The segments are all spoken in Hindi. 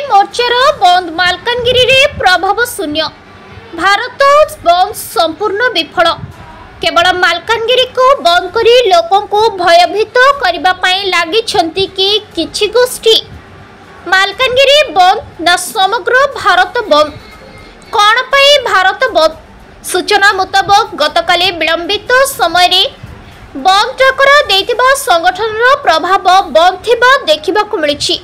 मोर्चार बंद मालकानगिरी रे प्रभाव शून्य। भारत बंद संपूर्ण विफल। केवल मालकानगिरी को बंद करी लोकों को भयभीत करबा पई लागि छंती कि किछि गोष्ठी। मालकानगिरी बंद ना समग्र भारत बंद? कौन पई भारत बंद? सूचना मुताबक गतकाली विलंबित समय रे बंद डाकरा देथिबा संगठनर प्रभाव बंद थिबा देखिबाकू मिलिछि।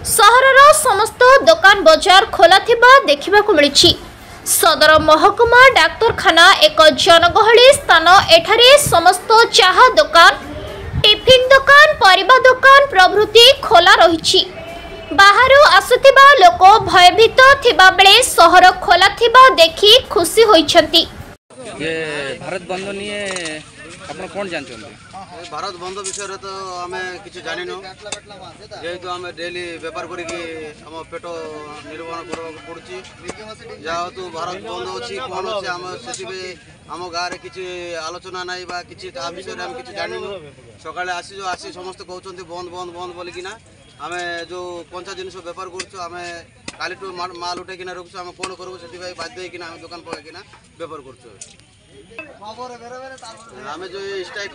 सहरर समस्त दुकान बजार खोला थिबा देखिबाकू मिलिछि। सदर महकुमा डाक्तरखाना एक जनगहली स्थान। एठारे समस्त चाहा दुकान, टिफिन दुकान, परिबा दुकान प्रभृति खोला रहिछि। बाहरु आसुथिबा लोक भयभीत थिबा बेले सहर खोला थिबा देखि खुशी होइछंती। ये भारत बंद निये आपण कोन जानछन्ते? भारत बंद विषय तो आम कि जानिनु, जेहेतु आम डेली बेपार करी आम पेट निर्वहन करवाक पड़ुची। जेहेतु भारत बंद अच्छी कौन अच्छे आम से आम गाँव में किसी आलोचना ना कि विषय आम कि जानिनु। सकाଳେ आसी समस्त कहते बंद बंद बंद बोलिकिना आम जो कंचा जिन बेपार करें काली माल उठेकिना रखुँ। आम कौन करूँ से बाध्य होना आम दुकान पकईकिना बेपार कर आम जो स्ट्राइक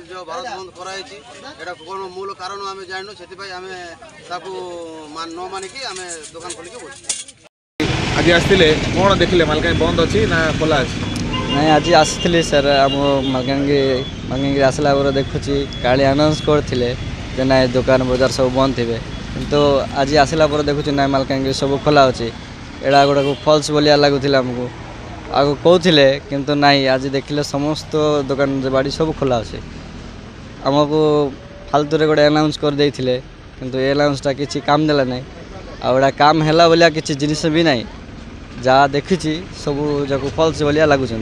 जो भारत बंद कराई कौन मूल कारण आम जानू से आम न मानिकी आम दुकान खोलिक बस। आज आसते कौन देखिले मालकानगिरी बंद अच्छी ना खोला अच्छी? नहीं आज आसती सर आम मालकानगिरी आसला पर देखुची काली अनाउंस करते ना दुकान बजार सब बंद थे, किंतु आज आसला पर देखुची ना मालकानगिरी सब खोला अच्छी। एड़ा गुड़ा फल्स बोलिया लगुला आमको आगे कहते किंतु नहीं आज देखिले समस्त दुकान बाड़ी सब खोला अच्छे। आमको फालतू रे गोटे अनाउंस कर देइथिले किंतु अनाउंसटा किसी काम देला नहीं। आड़ा काम हैला बोलिया किसी जिनिस भी नहीं। जहाँ देखी सब जाक फल्स भाया लगुच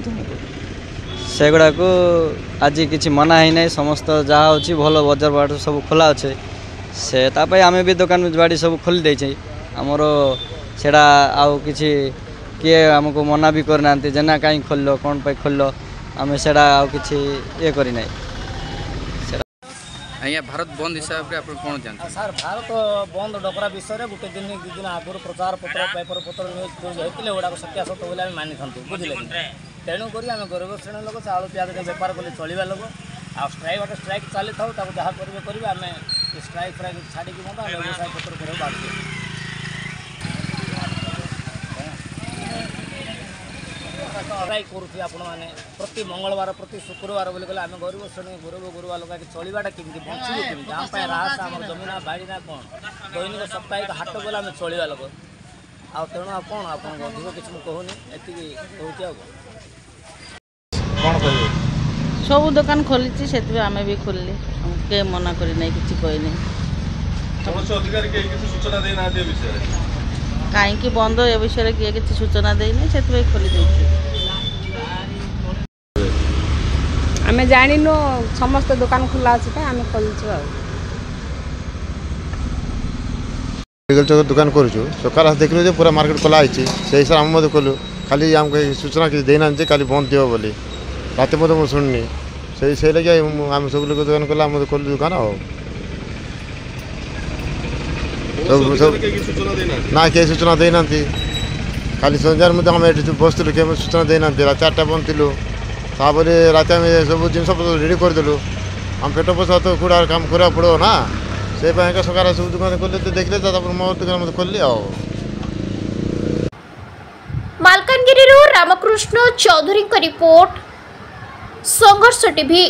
से गुड़ा को आज किसी मना ही नहीं। समस्त जहाँ अच्छी भल बजार बाट सब खोला अच्छे से आम भी दुकान बाड़ी सब खोली देछे। आमर सेड़ा आउ किसी किए आमको मना भी करना जेना कहीं खोल कौन पे खोल आम से किसी ये करना। आज्ञा भारत बंद हिसाब से आप कौन जानते? सर भारत बंद डकरा विषय गोटे दिन दु दिन आगुरी प्रचार पत्र पेपर पत्र न्यूज होते गुड़ाक सत्यासत बोले आम मानी था बुझे। तेणुक आम गरीब श्रेणी लोक चाउल पियाज बेपार कले चलवा लोक आ स्ट्राइक बाटे स्ट्राइक चली था जहाँ करेंगे आम स्ट्राइक फ्राइक छाड़ी व्यवसाय पत्र कर बात स्ट्राइक करुँचे आपण मैंने प्रति मंगलवार प्रति शुक्रवार बोली आम गरीब श्रेणी गरीब गुरुआ लोक चलवाटा कमी बचू कमी आम राहस आम जमीना बाड़ी ना कौन दैनिक साप्ताहिक हाट गला आम चलवा लोक आ तेणु आ कौन आप अधिक किसी मुझे कहूनी एति कहूँ सब दुकान खोली से आम भी खोलि के मना करना कि कहनी कहीं बंद ए विषय किए किसी सूचना देनी से खोली आम जानिनु समस्त दुकान खुला अच्छे आम खोलचु। एग्रीकल्चर दुकान करूँ सकाल देखल पूरा मार्केट खोला से हिसाब से आम खोलु खाली आमको सूचना किसी देना खाली बंद दिव बोली रात मुझे शुणनी से लगे आम सब लोग दुकान खोला खोलु दुकान ना कहीं सूचना देना खाली संजार मध्य आम ये बसलु कहीं सूचना देना रात 8टा बंद थी तापर रात आम सब जिन रेडी करदेलु आम पेट पोषा तो कूड़ा काम करा पड़ो ना से सकाल सब दुकान खोल देखले मो दुकान मत खोल। मालकानगिरी रामकृष्ण चौधरी का रिपोर्ट, संघर्ष टीवी।